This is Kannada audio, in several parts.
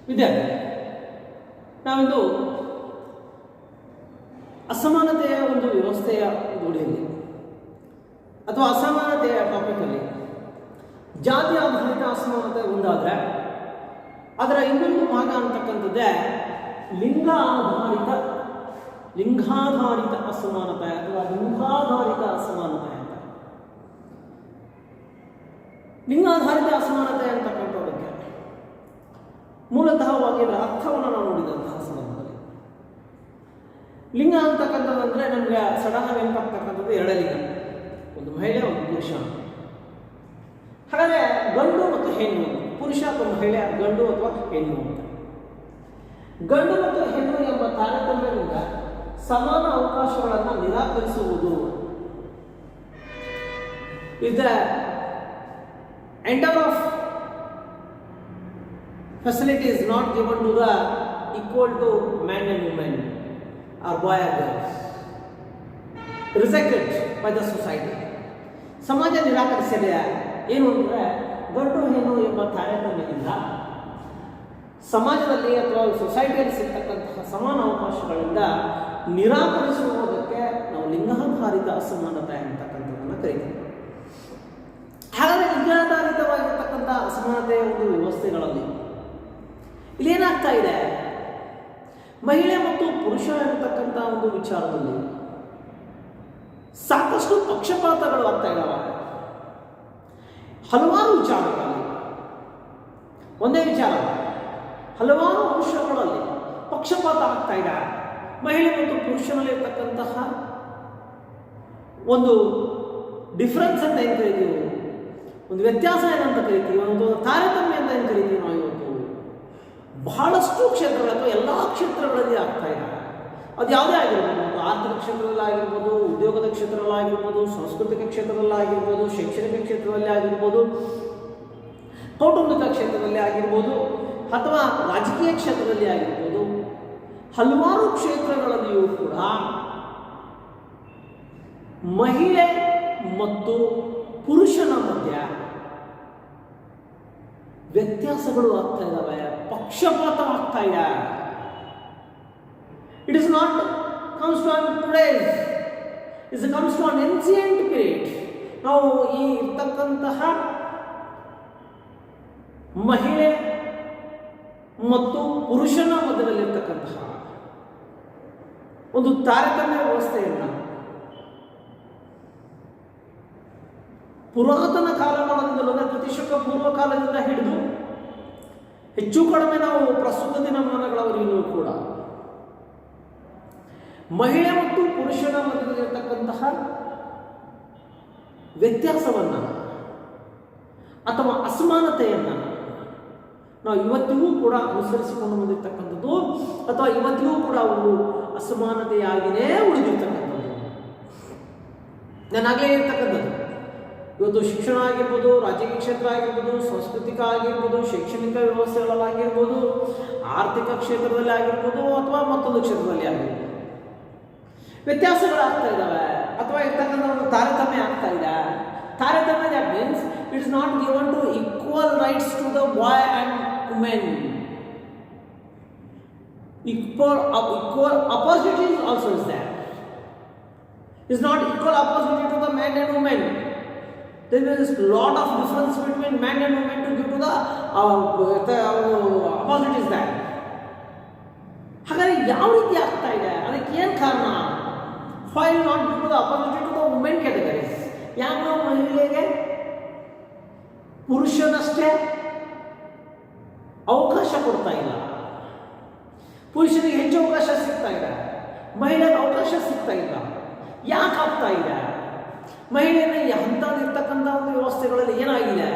ವಿದ್ಯಾರ್ಥಿ, ನಾವಿಂದು ಅಸಮಾನತೆಯ ಒಂದು ವ್ಯವಸ್ಥೆಯ ರೂಢಿಯಲ್ಲಿ ಅಥವಾ ಅಸಮಾನತೆಯ ಟಾಪಿಕಲ್ಲಿ ಜಾತಿ ಆಧಾರಿತ ಅಸಮಾನತೆ ಒಂದಾದರೆ ಅದರ ಇನ್ನೊಂದು ಭಾಗ ಅಂತಕ್ಕಂಥದ್ದೇ ಲಿಂಗಾಧಾರಿತ ಅಸಮಾನತೆ ಅಥವಾ ಲಿಂಗಾಧಾರಿತ ಅಸಮಾನತೆ ಅಂತ. ಲಿಂಗಾಧಾರಿತ ಅಸಮಾನತೆ ಅಂತಕ್ಕಂಥದ್ದಕ್ಕೆ ಮೂಲತಃವಾಗಿ ಅದರ ಅರ್ಥವನ್ನು ನಾವು ನೋಡಿದಂತಹ ಸಂದರ್ಭದಲ್ಲಿ ಲಿಂಗ ಅಂತಕ್ಕಂಥದ್ದಂದ್ರೆ ನಮಗೆ ಸಡನ್ ಆಗಿ ನೆನಪಾಗ್ತಕ್ಕಂಥದ್ದು ಎರಡೇ ಲಿಂಗ, ಒಂದು ಮಹಿಳೆ ಒಂದು ಪುರುಷ. ಹಾಗಾದರೆ ಗಂಡು ಮತ್ತು ಹೆಣ್ಣು, ಪುರುಷ ಅಥವಾ ಮಹಿಳೆ, ಗಂಡು ಅಥವಾ ಹೆಣ್ಣು ಅಂತ. ಗಂಡು ಮತ್ತು ಹೆಣ್ಣು ಎಂಬ ತಾರತಮ್ಯದಿಂದ ಸಮಾನ ಅವಕಾಶಗಳನ್ನು ನಿರಾಕರಿಸುವುದು is the ಎಂಡರ್ of facility is not given to the equal to man and woman or boy or girls, rejected by the society. ಸಮಾಜ ನಿರಾಕರಿಸಿದೆ. ಏನು ಅಂದರೆ ಗಂಡು ಹೆಣ್ಣು ಎಂಬ ತಾರತಮ್ಯದಿಂದ ಸಮಾಜದಲ್ಲಿ ಅಥವಾ ಸೊಸೈಟಿಯಲ್ಲಿ ಸಿಗ್ತಕ್ಕಂತಹ ಸಮಾನ ಅವಕಾಶಗಳಿಂದ ನಿರಾಕರಿಸುವುದಕ್ಕೆ ನಾವು ಲಿಂಗಾಧಾರಿತ ಅಸಮಾನತೆ ಅಂತಕ್ಕಂಥದ್ದನ್ನು ಕರೀತೀವಿ. ಹಾಗಾದರೆ ಲಿಂಗಾಧಾರಿತವಾಗಿರ್ತಕ್ಕಂಥ ಅಸಮಾನತೆಯ ಒಂದು ವ್ಯವಸ್ಥೆಗಳಲ್ಲಿ ಇಲ್ಲೇನಾಗ್ತಾ ಇದೆ, ಮಹಿಳೆ ಮತ್ತು ಪುರುಷ ಎಂಬತಕ್ಕಂಥ ಒಂದು ವಿಚಾರದಲ್ಲಿ ಸಾಕಷ್ಟು ಪಕ್ಷಪಾತಗಳು ಆಗ್ತಾ ಇದ್ದಾವೆ. ಹಲವಾರು ವಿಚಾರಗಳಲ್ಲಿ, ಒಂದೇ ವಿಚಾರ, ಹಲವಾರು ಅಂಶಗಳಲ್ಲಿ ಪಕ್ಷಪಾತ ಆಗ್ತಾ ಇದೆ. ಮಹಿಳೆ ಮತ್ತು ಪುರುಷನಲ್ಲಿ ಇರ್ತಕ್ಕಂತಹ ಒಂದು ಡಿಫರೆನ್ಸ್ ಅಂತ ಏನು ಕರಿತೀವಿ, ಒಂದು ವ್ಯತ್ಯಾಸ ಏನಂತ ಕರಿತೀವಿ, ಒಂದು ತಾರತಮ್ಯ ಅಂತ ಏನು ಕರಿತೀವಿ ನಾವು ಇವತ್ತು ಬಹಳಷ್ಟು ಕ್ಷೇತ್ರಗಳು ಅಥವಾ ಎಲ್ಲ ಕ್ಷೇತ್ರಗಳಲ್ಲಿ ಆಗ್ತಾ ಇದೆ. ಅದು ಯಾವುದೇ ಆಗಿರ್ಬೋದು, ಆರ್ಥಿಕ ಕ್ಷೇತ್ರದಲ್ಲಿ ಆಗಿರ್ಬೋದು, ಉದ್ಯೋಗದ ಕ್ಷೇತ್ರದಲ್ಲಿ ಆಗಿರ್ಬೋದು, ಸಾಂಸ್ಕೃತಿಕ ಕ್ಷೇತ್ರದಲ್ಲಿ ಆಗಿರ್ಬೋದು, ಶೈಕ್ಷಣಿಕ ಕ್ಷೇತ್ರದಲ್ಲಿ ಆಗಿರ್ಬೋದು, ಕೌಟುಂಬಿಕ ಕ್ಷೇತ್ರದಲ್ಲಿ ಆಗಿರ್ಬೋದು, ಅಥವಾ ರಾಜಕೀಯ ಕ್ಷೇತ್ರದಲ್ಲಿ ಆಗಿರ್ಬೋದು, ಹಲವಾರು ಕ್ಷೇತ್ರಗಳಲ್ಲಿಯೂ ಕೂಡ ಮಹಿಳೆ ಮತ್ತು ಪುರುಷನ ಮಧ್ಯ ವ್ಯತ್ಯಾಸಗಳು ಆಗ್ತಾ ಇದ್ದಾವೆ, ಪಕ್ಷಪಾತವಾಗ್ತಾ ಇದೆ. It is not comes to today's, is comes to an ancient period. ನಾವು ಈ ಇರ್ತಕ್ಕಂತಹ ಮಹಿಳೆ ಮತ್ತು ಪುರುಷನ ಮಧ್ಯದಲ್ಲಿರ್ತಕ್ಕಂತಹ ಒಂದು ತಾರತಮ್ಯ ವ್ಯವಸ್ಥೆಯನ್ನು ಪುರಾತನ ಕಾಲಮಾನದಿಂದಲೂ ಅಂದರೆ ಪ್ರತಿಶಕ ಪೂರ್ವ ಕಾಲದಿಂದ ಹಿಡಿದು ಹೆಚ್ಚು ಕಡಿಮೆ ನಾವು ಪ್ರಸ್ತುತ ದಿನಮಾನಗಳವರೆಗೂ ಕೂಡ ಮಹಿಳೆ ಮತ್ತು ಪುರುಷನ ಮಧ್ಯದಲ್ಲಿರತಕ್ಕಂತಹ ವ್ಯತ್ಯಾಸವನ್ನು ಅಥವಾ ಅಸಮಾನತೆಯನ್ನು ನಾವು ಇವತ್ತಿಗೂ ಕೂಡ ಅನುಸರಿಸಿಕೊಂಡು ಬಂದಿರತಕ್ಕಂಥದ್ದು ಅಥವಾ ಇವತ್ತಿಗೂ ಕೂಡ ಅವು ಅಸಮಾನತೆಯಾಗಿಯೇ ಉಳಿದಿರ್ತಕ್ಕಂಥದ್ದು. ನಾನಾಗಲೇ ಇರ್ತಕ್ಕಂಥದ್ದು ಇವತ್ತು ಶಿಕ್ಷಣ ಆಗಿರ್ಬೋದು, ರಾಜಕೀಯ ಕ್ಷೇತ್ರ ಆಗಿರ್ಬೋದು, ಸಾಂಸ್ಕೃತಿಕ ಆಗಿರ್ಬೋದು, ಶೈಕ್ಷಣಿಕ ವ್ಯವಸ್ಥೆಗಳಲ್ಲಾಗಿರ್ಬೋದು, ಆರ್ಥಿಕ ಕ್ಷೇತ್ರದಲ್ಲಿ ಆಗಿರ್ಬೋದು ಅಥವಾ ಮತ್ತೊಂದು ಕ್ಷೇತ್ರದಲ್ಲಿ ಆಗಿರ್ಬೋದು ವ್ಯತ್ಯಾಸಗಳಾಗ್ತಾ ಇದ್ದಾವೆ ಅಥವಾ ಇರ್ತಕ್ಕಂಥ ಒಂದು ತಾರತಮ್ಯ ಆಗ್ತಾ ಇದೆ. ತಾರತಮ್ಯ that means it is not given to equal rights to the boy and women. Equal opportunities also is there. It's not equal opportunity to the man and women. There is a lot of difference between man and women to give to the opportunities there. ಹಾಗಾದರೆ ಯಾವ ರೀತಿ ಆಗ್ತಾ ಇದೆ, ಅದಕ್ಕೆ ಏನು ಕಾರಣ? Why not give to the opportunity to the women categories? ಯಾಕೆ ನಾವು ಮಹಿಳೆಗೆ ಪುರುಷನಷ್ಟೇ ಅವಕಾಶ ಕೊಡ್ತಾ ಇಲ್ಲ? ಪುರುಷನಿಗೆ ಹೆಚ್ಚು ಅವಕಾಶ ಸಿಗ್ತಾ ಇದೆ, ಮಹಿಳೆಗೆ ಅವಕಾಶ ಸಿಗ್ತಾ ಇಲ್ಲ. ಯಾಕೆ ಆಗ್ತಾ ಇದೆ? ಮಹಿಳೆಯನ್ನ ಅಂಥದ್ದಿರ್ತಕ್ಕಂಥ ಒಂದು ವ್ಯವಸ್ಥೆಗಳಲ್ಲಿ ಏನಾಗಿದೆ?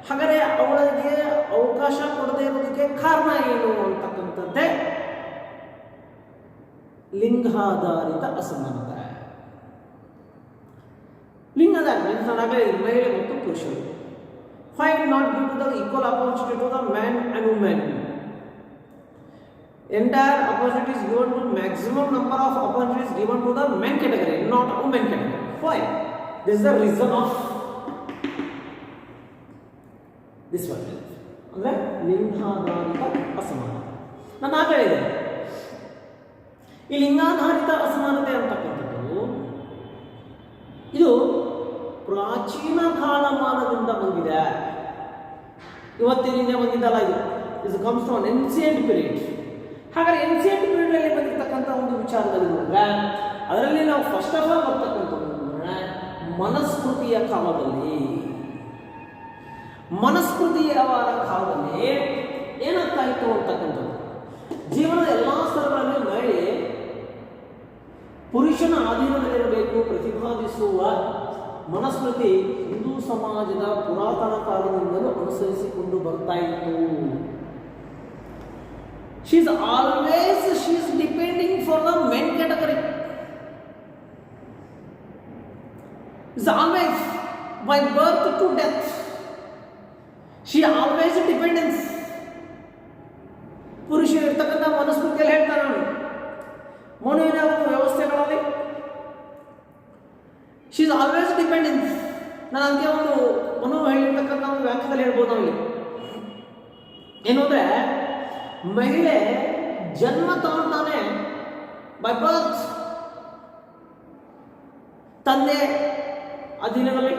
ಹಾಗಾದರೆ ಅವಳಿಗೆ ಅವಕಾಶ ಕೊಡದೇ ಇರೋದಕ್ಕೆ ಕಾರಣ ಏನು ಅಂತಕ್ಕಂಥದ್ದೇ ಲಿಂಗಾಧಾರಿತ ಅಸಮಾನತೆ. ಲಿಂಗಾಧಾರಿತ ನಾನಾಗಲೇ ಮಹಿಳೆ ಮತ್ತು ಪುರುಷರು. Why not give to the equal opportunity to the man and women? Entire opportunity is given to maximum number of opportunities given to the men category, not women category. Why? This is the reason of this one. ಅಂದರೆ ಲಿಂಗಾಧಾರಿತ ನಾನು ಆಗ ಹೇಳಿದೆ, ಈ ಲಿಂಗಾಧಾರಿತ ಅಸಮಾನತೆ ಅಂತಕ್ಕಂಥದ್ದು ಇದು ಪ್ರಾಚೀನ ಕಾಲಮಾನದಿಂದ ಬಂದಿದೆ. ಇವತ್ತಿನಿಂದ ಬಂದಿದ್ದಲ್ಲ, ಇದು ಕಮ್ಸ್ ಫ್ರಮ್ ಏನ್ಸಿಯಂಟ್ ಪೀರಿಯಡ್. ಹಾಗಾದ್ರೆ ಏನ್ಸಿಯಂಟ್ ಪೀರಿಯಡ್ ಅಲ್ಲಿ ಬಂದಿರತಕ್ಕಂಥ ಒಂದು ವಿಚಾರದಲ್ಲಿ ನೋಡಿದ್ರೆ ಅದರಲ್ಲಿ ನಾವು ಫಸ್ಟ್ ಆಫ್ ಆಲ್ ಬರ್ತಕ್ಕಂಥದ್ದು ಮನಸ್ಮೃತಿಯ ಕಾಲದಲ್ಲಿ ಏನಾಗ್ತಾ ಇತ್ತು ಅಂತಕ್ಕಂಥದ್ದು, ಜೀವನದ ಎಲ್ಲ ಸ್ತರಗಳಲ್ಲಿ ಮಹಿಳೆ ಪುರುಷನ ಅಧೀನದಲ್ಲಿರಬೇಕು ಪ್ರತಿಪಾದಿಸುವ ಮನಸ್ಮೃತಿ ಹಿಂದೂ ಸಮಾಜದ ಪುರಾತನ ಕಾಲದಿಂದಲೂ ಅನುಸರಿಸಿಕೊಂಡು ಬರ್ತಾ ಇತ್ತು. She is depending for the men category. Is always by birth to death. She always dependence. ಪುರುಷ ಇರ್ತಕ್ಕಂಥ ಮನಸ್ಮೃತಿಯಲ್ಲಿ ಹೇಳ್ತಾನೆ ಅವನು ಮನುವಿನ ವ್ಯವಸ್ಥೆಗಳಲ್ಲಿ ಶಿ ಇಸ್ ಆಲ್ವೇಸ್ ಡಿಪೆಂಡೆನ್ಸ್. ನಾನು ಅದಕ್ಕೆ ಒಂದು ಮನು ಹೇಳಿರ್ತಕ್ಕಂಥ ಒಂದು ವ್ಯಾಖ್ಯಾನದಲ್ಲಿ ಹೇಳ್ಬೋದು ನಾವಿಲ್ಲಿ ಏನು ಅಂದರೆ, ಮಹಿಳೆ ಜನ್ಮ ತಗೊಂತಾನೆ ಬೈ ಬರ್ತ್ ತಂದೆ ಅಧೀನದಲ್ಲಿ,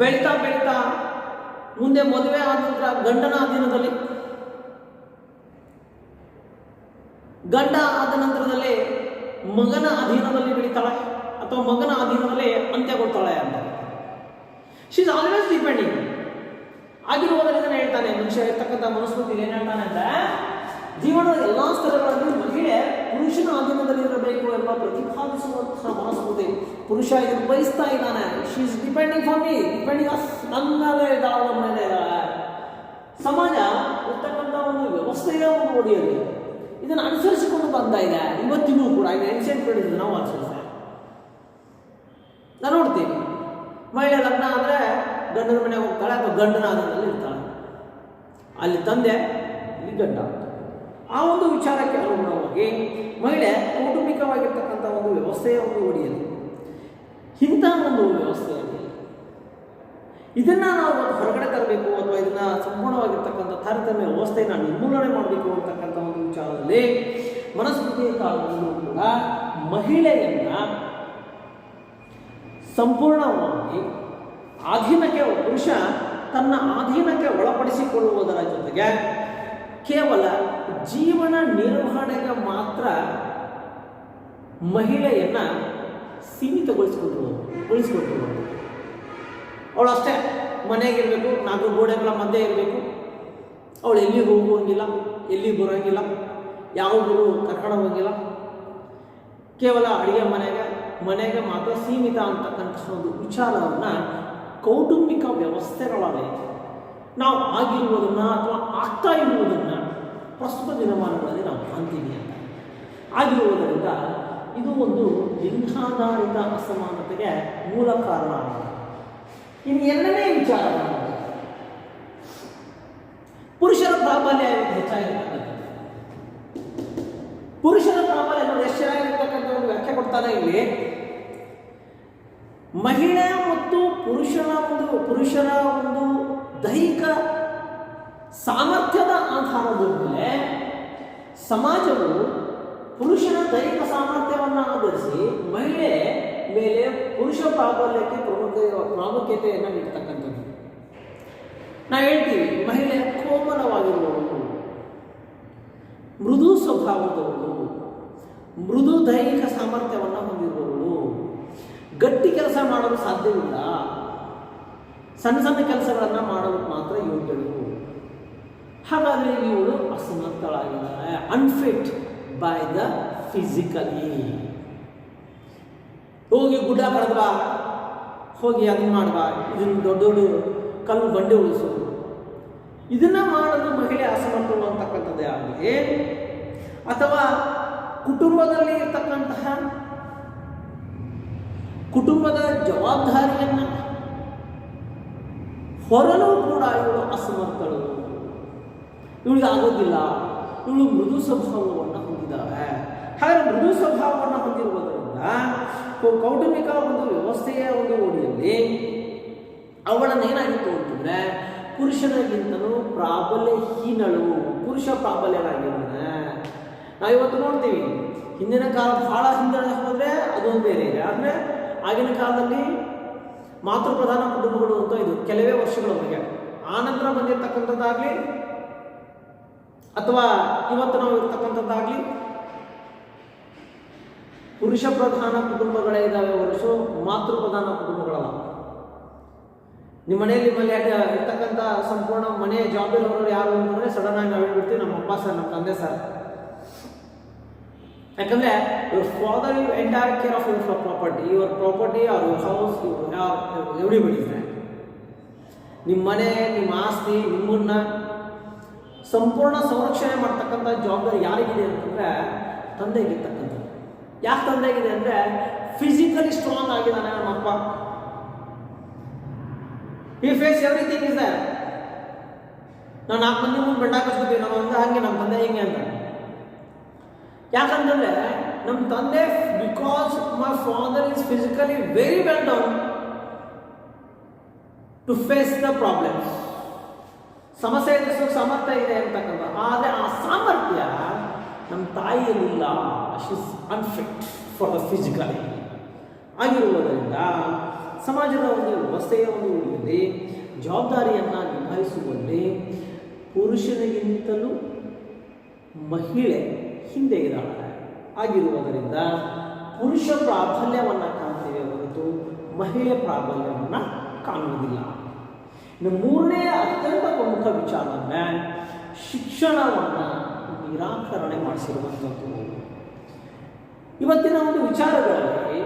ಬೆಳೀತಾ ಬೆಳೀತಾ ಮುಂದೆ ಮದುವೆ ಆದ ನಂತರ ಗಂಡನ ಅಧೀನದಲ್ಲಿ, ಗಂಡ ಆದ ನಂತರದಲ್ಲಿ ಮಗನ ಅಧೀನದಲ್ಲಿ ಬೆಳೀತಾಳೆ ಅಥವಾ ಮಗನ ಅಧೀನದಲ್ಲಿ ಅಂತ್ಯಗೊಳ್ತಾಳೆ ಅಂತ. ಶಿ ಇಸ್ ಆಲ್ವೇಸ್ ಡಿಪೆಂಡಿಂಗ್ ಆಗಿರುವುದರಿಂದ ಹೇಳ್ತಾನೆ ಮನುಷ್ಯ ಇರ್ತಕ್ಕಂಥ ಮನಸ್ಮೃತಿ ಏನು ಹೇಳ್ತಾನೆ ಅಂದ್ರೆ, ಜೀವನದ ಎಲ್ಲ ಸ್ತರಗಳಲ್ಲಿ ಮಹಿಳೆ ಪುರುಷನ ಅಧೀನದಲ್ಲಿ ಇರಬೇಕು ಎಂಬ ಪ್ರತಿಪಾದಿಸುವಂತಹ ಮನಸ್ಮೃತಿ. ಪುರುಷ ಇದನ್ನು ಬಯಸ್ತಾ ಇದ್ದಾನೆ, she is depending for me, depending ನನ್ನ ಮೇಲೆ ಇದ್ದಾಳೆ, ನಮ್ಮ ಮೇಲೆ ಇದ್ದಾಳೆ. ಸಮಾಜ ಇರ್ತಕ್ಕಂಥ ಒಂದು ವ್ಯವಸ್ಥೆಯ ಒಂದು ಒಡಿಯಲ್ಲಿ ಇದನ್ನು ಅನುಸರಿಸಿಕೊಂಡು ಬಂದ ಇದೆ ಇವತ್ತಿಗೂ ಕೂಡ. ಇದು ಏನ್ಷಿಯಂಟ್ ಪೀರಿಯಡ್ ನಾವು ಅನುಸರಿಸ್ತೇವೆ. ನಾವು ನೋಡ್ತೀವಿ, ಮಹಿಳೆ ಲಗ್ನ ಆದರೆ ಗಂಡನ ಮನೆಗೆ ಹೋಗ್ತಾಳೆ ಅಥವಾ ಗಂಡನ ಆಧಾರದಲ್ಲಿ ಇರ್ತಾಳೆ, ಅಲ್ಲಿ ತಂದೆ ಇಲ್ಲಿ ಗಂಡ. ಆ ಒಂದು ವಿಚಾರಕ್ಕೆ ಅನುಗುಣವಾಗಿ ಮಹಿಳೆ ಕೌಟುಂಬಿಕವಾಗಿರ್ತಕ್ಕಂಥ ಒಂದು ವ್ಯವಸ್ಥೆಯ ಒಂದು ಒಡಿಯಲ್ಲಿ, ಇಂಥ ಒಂದು ವ್ಯವಸ್ಥೆಯಲ್ಲಿ ಇದನ್ನು ನಾವು ಹೊರಗಡೆ ತರಬೇಕು ಅಥವಾ ಇದನ್ನು ಸಂಪೂರ್ಣವಾಗಿರ್ತಕ್ಕಂಥ ತಾರತಮ್ಯ ವ್ಯವಸ್ಥೆಯನ್ನು ನಿರ್ಮೂಲನೆ ಮಾಡಬೇಕು ಅಂತಕ್ಕಂಥ ಒಂದು ವಿಚಾರದಲ್ಲಿ ಮನಸ್ಮೃತಿಯ ಕಾಲದಲ್ಲೂ ಕೂಡ ಮಹಿಳೆಯನ್ನ ಸಂಪೂರ್ಣವಾಗಿ ಅಧೀನಕ್ಕೆ ಪುರುಷ ತನ್ನ ಅಧೀನಕ್ಕೆ ಒಳಪಡಿಸಿಕೊಳ್ಳುವುದರ ಜೊತೆಗೆ ಕೇವಲ ಜೀವನ ನಿರ್ವಹಣೆಗೆ ಮಾತ್ರ ಮಹಿಳೆಯನ್ನ ಸೀಮಿತಗೊಳಿಸಿಕೊಟ್ಟಿರುವುದು. ಅವಳು ಅಷ್ಟೇ ಮನೆಯಾಗಿರಬೇಕು, 4 ಗೋಡೆಗಳ ಮಧ್ಯೆ ಇರಬೇಕು, ಅವಳು ಎಲ್ಲಿ ಹೋಗುವಂಗಿಲ್ಲ, ಎಲ್ಲಿ ಬರೋಂಗಿಲ್ಲ, ಯಾವುದರೂ ಕರ್ಕೊಂಡು ಹೋಗಿಲ್ಲ, ಕೇವಲ ಅಡುಗೆ ಮನೆಗೆ ಮಾತ್ರ ಸೀಮಿತ ಅಂತಕ್ಕಂಥ ಒಂದು ವಿಚಾರವನ್ನು ಕೌಟುಂಬಿಕ ವ್ಯವಸ್ಥೆಗಳಲ್ಲಿ ನಾವು ಆಗಿರುವುದನ್ನು ಅಥವಾ ಆಗ್ತಾ ಇರುವುದನ್ನು ಪ್ರಸ್ತುತ ದಿನಮಾನಗಳಲ್ಲಿ ನಾವು ಕಾಣ್ತೀವಿ ಅಂತ ಆಗಿರುವುದರಿಂದ ಇದು ಒಂದು ಲಿಂಗಾಧಾರಿತ ಅಸಮಾನತೆಗೆ ಮೂಲ ಕಾರಣ ಆಗಿದೆ. ಇನ್ನು ಎರಡನೇ ವಿಚಾರ, ಪುರುಷರ ಪ್ರಾಬಲ್ಯ ಹೆಚ್ಚಾಗಿರ್ತಕ್ಕಂಥದ್ದು. ಪುರುಷರ ಪ್ರಾಬಲ್ಯ ನೋಡಿ ಎಷ್ಟು ಚೆನ್ನಾಗಿರ್ತಕ್ಕಂಥ ಒಂದು ವ್ಯಾಖ್ಯೆ ಕೊಡ್ತಾನೆ ಇಲ್ಲಿ. ಮಹಿಳೆ ಮತ್ತು ಪುರುಷರ ಒಂದು ದೈಹಿಕ ಸಾಮರ್ಥ್ಯದ ಆಧಾರದ ಮೇಲೆ ಸಮಾಜವು ಪುರುಷನ ದೈಹಿಕ ಸಾಮರ್ಥ್ಯವನ್ನು ಆಧರಿಸಿ ಮಹಿಳೆ ಮೇಲೆ ಪುರುಷ ಪ್ರಾಬಲ್ಯಕ್ಕೆ ಪ್ರಾಮುಖ್ಯತೆಯನ್ನು ನೀಡ್ತಕ್ಕಂಥದ್ದು. ನಾವು ಹೇಳ್ತೀವಿ, ಮಹಿಳೆ ಕೋಮಲವಾಗಿರುವವಳು, ಮೃದು ಸ್ವಭಾವದವಳು, ಮೃದು ದೈಹಿಕ ಸಾಮರ್ಥ್ಯವನ್ನು ಹೊಂದಿರುವವಳು, ಗಟ್ಟಿ ಕೆಲಸ ಮಾಡಲು ಸಾಧ್ಯವಿಲ್ಲ, ಸಣ್ಣ ಸಣ್ಣ ಕೆಲಸಗಳನ್ನು ಮಾಡಲು ಮಾತ್ರ ಯೋಗ್ಯಳು. ಹಾಗಾದರೆ ಇವಳು ಅಸಮರ್ಥಳಾಗಿದ್ದಾಳೆ, ಅನ್ಫಿಟ್ ಬೈ ದ ಫಿಸಿಕಲಿ. ಹೋಗಿ ಗುಡ್ಡ ಕಡ್ದವಾ, ಹೋಗಿ ಅದನ್ನು ಮಾಡ್ಬಾ, ಇದನ್ನು ದೊಡ್ಡ ದೊಡ್ಡ ಕಲ್ಲು ಬಂಡೆ ಉಳಿಸೋದು, ಇದನ್ನು ಮಾಡಲು ಮಹಿಳೆ ಅಸಮರ್ಥಳು ಅಂತಕ್ಕಂಥದ್ದೇ ಆಗಲಿ, ಅಥವಾ ಕುಟುಂಬದಲ್ಲಿ ಇರ್ತಕ್ಕಂತಹ ಕುಟುಂಬದ ಜವಾಬ್ದಾರಿಯನ್ನು ಹೊರಲು ಕೂಡ ಇವಳು ಅಸಮರ್ಥಳು, ಇವಳಿಗೆ ಆಗೋದಿಲ್ಲ, ಇವಳು ಮೃದು ಸ್ವಭಾವವನ್ನು ಹೊಂದಿದ್ದಾಳೆ. ಹಾಗೆ ಮೃದು ಸ್ವಭಾವವನ್ನು ಹೊಂದಿರುವುದರಿಂದ ಕೌಟುಂಬಿಕ ಒಂದು ವ್ಯವಸ್ಥೆಯ ಒಂದು ಓಡಿಯಲ್ಲಿ ಅವಳನ್ನೇನಾಗಿತ್ತು ಅಂತಂದರೆ ಪುರುಷನಿಗಿಂತಲೂ ಪ್ರಾಬಲ್ಯಹೀನಳು, ಪುರುಷ ಪ್ರಾಬಲ್ಯವಾಗಿದ್ದಾನೆ. ನಾವು ಇವತ್ತು ನೋಡ್ತೀವಿ, ಹಿಂದಿನ ಕಾಲ ಬಹಳ ಹಿಂದೆ ಹೋದರೆ ಅದೊಂದು ಬೇರೆ ಇದೆ. ಆದರೆ ಆಗಿನ ಕಾಲದಲ್ಲಿ ಮಾತೃಪ್ರಧಾನ ಕುಟುಂಬಗಳು ಅಂತ ಇದು ಕೆಲವೇ ವರ್ಷಗಳವರೆಗೆ. ಆನಂತರ ಬಂದಿರತಕ್ಕಂಥದ್ದಾಗಲಿ ಅಥವಾ ಇವತ್ತು ನಾವು ಇರ್ತಕ್ಕಂಥದ್ದಾಗಲಿ ಪುರುಷ ಪ್ರಧಾನ ಕುಟುಂಬಗಳೇ ಇದ್ದಾವೆ ಹೊರತು ಮಾತೃಪ್ರಧಾನ ಕುಟುಂಬಗಳಲ್ಲ. ನಿಮ್ಮ ಮನೆಯಲ್ಲಿ ನಿಮ್ಮಲ್ಲಿ ಇರ್ತಕ್ಕಂಥ ಸಂಪೂರ್ಣ ಮನೆ ಜವಾಬ್ದಾರಿ ಹೊರಗಡೆ ಯಾರು ಅಂತಂದರೆ ಸಡನ್ ಆಗಿ ನಾವು ಹೇಳ್ಬಿಡ್ತೀವಿ ನಮ್ಮ ಅಪ್ಪ ಸರ್, ನಮ್ಮ ತಂದೆ ಸರ್. ಯಾಕಂದರೆ your father you entire care of your property, your property or your house, everybody ಇದೆ. ನಿಮ್ಮ ಮನೆ, ನಿಮ್ಮ ಆಸ್ತಿ, ನಿಮ್ಮನ್ನ ಸಂಪೂರ್ಣ ಸಂರಕ್ಷಣೆ ಮಾಡ್ತಕ್ಕಂಥ ಜವಾಬ್ದಾರಿ ಯಾರಿಗಿದೆ ಅಂತಂದರೆ ತಂದೆಗಿರ್ತಕ್ಕಂಥದ್ದು. ಯಾಕೆ ತಂದೆಗಿದೆ ಅಂದರೆ ಫಿಸಿಕಲಿ ಸ್ಟ್ರಾಂಗ್ ಆಗಿದ್ದಾನೆ ನಮ್ಮಪ್ಪ. ಈ ಫೇಸ್ ಎವ್ರಿಥಿಂಗ್ ಇಸ್ ದರ್. ನಾವು 4 ಮಂದಿ ಮುಂದೆ ಬೆಂಡ ಹಾಕಿಸ್ತೀವಿ, ನಮ್ಮ ಅಂದ ಹಾಗೆ ನಮ್ಮ ತಂದೆ ಹಿಂಗೆ ಅಂತ. ಯಾಕಂತಂದ್ರೆ ನಮ್ಮ ತಂದೆ, because my father is physically very well down to face the problems, ಸಮಸ್ಯೆ ಎದುರಿಸೋಕೆ ಸಾಮರ್ಥ್ಯ ಇದೆ ಅಂತಕ್ಕಂಥ. ಆದರೆ ಆ ಸಾಮರ್ಥ್ಯ ನಮ್ಮ ತಾಯಿಯಲ್ಲಿಲ್ಲ. She is unfit for the physically ಆಗಿರುವುದರಿಂದ ಸಮಾಜದ ಒಂದು ವ್ಯವಸ್ಥೆಯ ಒಂದು ಉಳಿಯಲ್ಲಿ ಜವಾಬ್ದಾರಿಯನ್ನು ನಿಭಾಯಿಸುವಲ್ಲಿ ಪುರುಷನಿಗಿಂತಲೂ ಮಹಿಳೆ ಹಿಂದೆ ಇದ್ದಾಳೆ. ಆಗಿರುವುದರಿಂದ ಪುರುಷ ಪ್ರಾಬಲ್ಯವನ್ನು ಕಾಣ್ತೀವಿ ಹೊರತು ಮಹಿಳೆ ಪ್ರಾಬಲ್ಯವನ್ನು ಕಾಣುವುದಿಲ್ಲ. ಇನ್ನು ಮೂರನೇ ಅತ್ಯಂತ ಪ್ರಮುಖ ವಿಚಾರ ಅಂದರೆ ಶಿಕ್ಷಣವನ್ನು ನಿರಾಕರಣೆ ಮಾಡಿಸಿರುವಂಥದ್ದು. ಇವತ್ತಿನ ಒಂದು ವಿಚಾರಗಳಲ್ಲಿ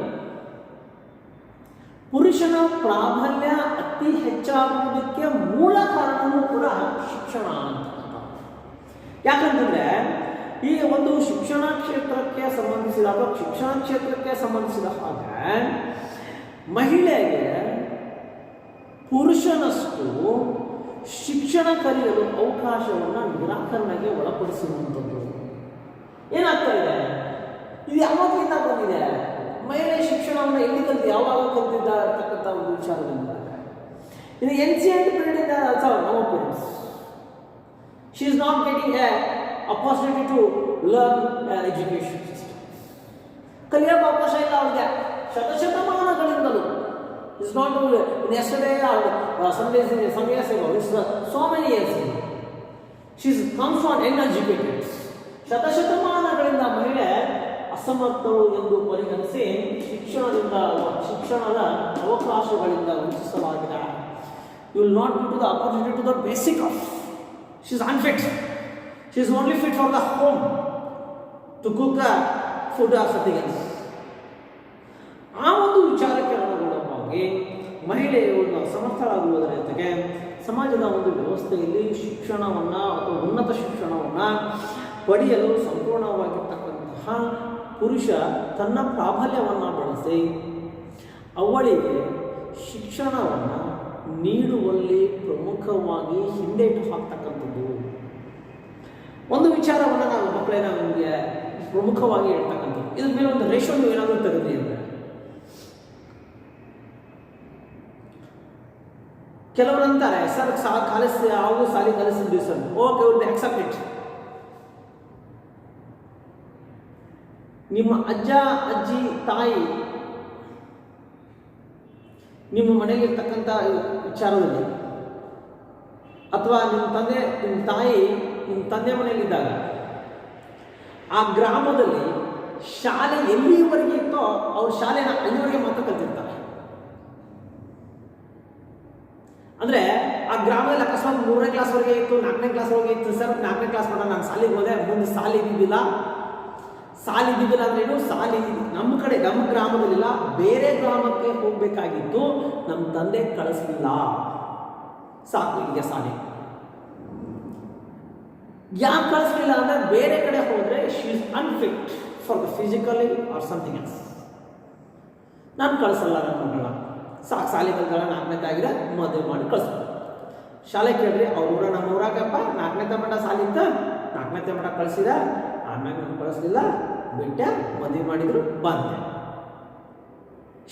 ಪುರುಷನ ಪ್ರಾಬಲ್ಯ ಅತಿ ಹೆಚ್ಚಾಗುವುದಕ್ಕೆ ಮೂಲ ಕಾರಣವೂ ಕೂಡ ಶಿಕ್ಷಣ ಅಂತ. ಯಾಕಂತಂದ್ರೆ ಈ ಒಂದು ಶಿಕ್ಷಣ ಕ್ಷೇತ್ರಕ್ಕೆ ಸಂಬಂಧಿಸಿದಾಗ, ಶಿಕ್ಷಣ ಕ್ಷೇತ್ರಕ್ಕೆ ಸಂಬಂಧಿಸಿದ ಹಾಗೆ ಮಹಿಳೆಗೆ ಪುರುಷನಷ್ಟು ಶಿಕ್ಷಣ ಕಲಿಯಲು ಅವಕಾಶವನ್ನು ನಿರಾಕರಣೆಗೆ ಒಳಪಡಿಸುವಂಥದ್ದು. ಏನಾಗ್ತಾ ಇದೆ, ಇದು ಯಾವಾಗಲಿಂದ ಬಂದಿದೆ? ಮಹಿಳೆ ಶಿಕ್ಷಣವನ್ನು ಎಲ್ಲಿ ಕಲಿತು, ಯಾವಾಗ ಕಲಿತಿದ್ದ ಅಂತಕ್ಕಂಥ ಒಂದು ವಿಚಾರದಿಂದ ಇದು ancient period also no parents. She is not getting a opportunity to learn education system. ಕಲಿಯೋಕೆ ಅವಕಾಶ ಇಲ್ಲ ಅವ್ರಿಗೆ ಶತಶತಮಾನಗಳಿಂದಲೂ. It's not in yesterday or some days in some years ago, it's so many years. She is comes not uneducated. ಶತಶತಮಾನಗಳಿಂದ ಮಹಿಳೆ ಅಸಮರ್ಥರು ಎಂದು ಪರಿಗಣಿಸಿ ಶಿಕ್ಷಣದ ಅವಕಾಶಗಳಿಂದ ವಂಚಿಸಲಾಗಿದೆ. You will not give to the opportunity to the basic of. She is unfit. She is only fit for the home to cook the food or something else. ಆ ಒಂದು ವಿಚಾರಕ್ಕೆ ಅನುಗುಣವಾಗಿ ಮಹಿಳೆಯು ಸಮರ್ಥರಾಗುವುದರ ಜೊತೆಗೆ ಸಮಾಜದ ಒಂದು ವ್ಯವಸ್ಥೆಯಲ್ಲಿ ಶಿಕ್ಷಣವನ್ನು ಅಥವಾ ಉನ್ನತ ಶಿಕ್ಷಣವನ್ನು ಪಡೆಯಲು ಸಂಪೂರ್ಣವಾಗಿರ್ತಕ್ಕಂತಹ ಪುರುಷ ತನ್ನ ಪ್ರಾಬಲ್ಯವನ್ನು ಬಳಸಿ ಅವಳಿಗೆ ಶಿಕ್ಷಣವನ್ನು ನೀಡುವಲ್ಲಿ ಪ್ರಮುಖವಾಗಿ ಹಿಂದೇಟು ಹಾಕ್ತಕ್ಕಂಥದ್ದು. ಒಂದು ವಿಚಾರವನ್ನು ನಾವು ಮಕ್ಕಳೇ ನಮಗೆ ಪ್ರಮುಖವಾಗಿ ಹೇಳ್ತಕ್ಕಂಥದ್ದು. ಇದ್ರ ಮೇಲೆ ಒಂದು ರೇಷೋ ಏನಾದರೂ ತೆಗೆದಿ ಅಂದರೆ, ಕೆಲವರು ಅಂತಾರೆ ಸರ್ ಕಲಿಸಿ ಯಾವ ಸಾಲಿ ಕಲಿಸಿದ್ವಿ sir, okay will be accept it. ನಿಮ್ಮ ಅಜ್ಜ ಅಜ್ಜಿ ತಾಯಿ ನಿಮ್ಮ ಮನೆಯಲ್ಲಿರ್ತಕ್ಕಂಥ ವಿಚಾರದಲ್ಲಿ, ಅಥವಾ ನಿಮ್ಮ ತಂದೆ ನಿಮ್ಮ ತಾಯಿ ನಿಮ್ಮ ತಂದೆ ಮನೆಯಲ್ಲಿದ್ದಾಗ ಆ ಗ್ರಾಮದಲ್ಲಿ ಶಾಲೆ ಎಲ್ಲಿವರೆಗೆ ಇತ್ತೋ ಅವ್ರ ಶಾಲೆನ ಅಲ್ಲಿವರೆಗೆ ಮಾತ್ರ ಕಲ್ತಿರ್ತಾರೆ. ಅಂದರೆ ಆ ಗ್ರಾಮದಲ್ಲಿ ಅಕಸ್ಮಾತ್ 3ನೇ ಕ್ಲಾಸ್ವರೆಗೆ ಇತ್ತು, 4ನೇ ಕ್ಲಾಸ್ವರೆಗೆ ಇತ್ತು ಸರ್, 4ನೇ ಕ್ಲಾಸ್ ಮಾಡ ನಾನು ಸಾಲಿಗೆ ಹೋದೆ, ಮುಂದೆ ಸಾಲಿ ಇದ್ದಿದ್ದಿಲ್ಲ ಅಂದ್ರೆ ಏನು, ಸಾಲಿ ನಮ್ಮ ಕಡೆ ನಮ್ಮ ಗ್ರಾಮದಲ್ಲಿಲ್ಲ, ಬೇರೆ ಗ್ರಾಮಕ್ಕೆ ಹೋಗಬೇಕಾಗಿತ್ತು, ನಮ್ಮ ತಂದೆ ಕಳಿಸಲಿಲ್ಲ, ಸಾಕು ಇಲ್ಲಿಗೆ ಸಾಲಿ. ಯಾಕೆ ಕಳಿಸ್ಲಿಲ್ಲ ಅಂದರೆ ಬೇರೆ ಕಡೆ ಹೋದರೆ she is unfit for the physically or something else. ನಾನು ಕಳಿಸಲ್ಲ ನನ್ನ ಮಗಳ, ಸಾಕು ಸಾಲಿ ಕಲ್ತಾಳ, 4ನೇ ತಾಗಿದೆ ಮದುವೆ ಮಾಡಿ ಕಳಿಸ್ತಾರೆ. ಶಾಲೆ ಕೇಳ್ರಿ ಅವ್ರ ಊರ ನಮ್ಮ ಊರಾಗಪ್ಪ 4ನೇ ಮಟ್ಟ ಸಾಲಿ ಇತ್ತ, 4ನೇ ಮಟ್ಟ ಕಳಿಸಿದ, ಆಮ್ಯಾಗ ನಾನು ಕಳಿಸ್ಲಿಲ್ಲ, ಬಿಟ್ಟ ಮದುವೆ ಮಾಡಿದ್ರು ಬಂದೆ.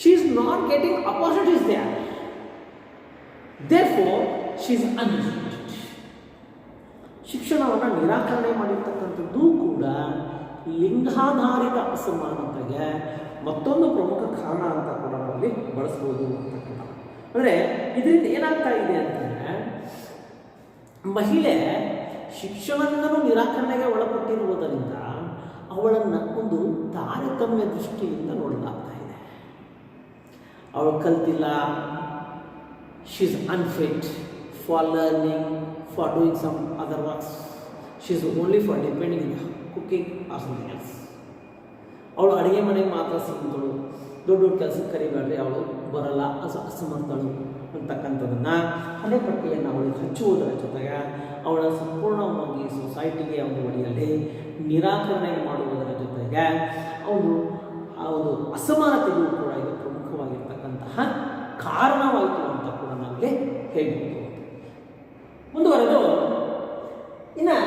She is not getting opportunities there, therefore she is uneducated. ಶಿಕ್ಷಣವನ್ನು ನಿರಾಕರಣೆ ಮಾಡಿರ್ತಕ್ಕಂಥದ್ದು ಕೂಡ ಲಿಂಗಾಧಾರಿತ ಅಸಮಾನತೆಗೆ ಮತ್ತೊಂದು ಪ್ರಮುಖ ಕಾರಣ ಅಂತ ಕೂಡ ನಾವಲ್ಲಿ ಬಳಸ್ಬೋದು ಅಂತಕ್ಕಂಥ. ಅಂದರೆ ಇದರಿಂದ ಏನಾಗ್ತಾ ಇದೆ ಅಂತಂದರೆ ಮಹಿಳೆ ಶಿಕ್ಷಣದಿಂದಲೂ ನಿರಾಕರಣೆಗೆ ಒಳಪಟ್ಟಿರುವುದರಿಂದ ಅವಳನ್ನು ಒಂದು ತಾರತಮ್ಯ ದೃಷ್ಟಿಯಿಂದ ನೋಡಲಾಗ್ತಾ ಇದೆ. ಅವಳು ಕಲ್ತಿಲ್ಲ, she is unfit for learning, for doing some other works, she is only for depending in cooking or something else. ಅವಳು ಅಡುಗೆ ಮನೆಗೆ ಮಾತ್ರ ಸಿಗ್ತಳು, ದೊಡ್ಡ ದೊಡ್ಡ ಕೆಲಸಕ್ಕೆ ಕರಿಬೇಡ್ರಿ, ಅವಳು ಬರಲ್ಲ, ಅಸಮರ್ಥಳು ಅಂತಕ್ಕಂಥದ್ದನ್ನು ಹಣೆಪಟ್ಟಿಯನ್ನು ಅವಳಿಗೆ ಹಚ್ಚುವುದರ ಜೊತೆಗೆ ಅವಳ ಸಂಪೂರ್ಣವಾಗಿ ಸೊಸೈಟಿಗೆ ಒಂದು ಅಡಿಯಲ್ಲಿ ನಿರಾಕರಣೆ ಮಾಡುವುದರ ಜೊತೆಗೆ ಅವನು ಆ ಒಂದು ಅಸಮಾನತೆಗೂ ಕೂಡ ಇದು ಪ್ರಮುಖವಾಗಿರ್ತಕ್ಕಂತಹ ಕಾರಣವಾಯಿತು ಅಂತ ಕೂಡ ನಾವಿಲ್ಲಿ ಹೇಳ್ಬೋದು. ಮುಂದುವರೆದು ಇನ್ನು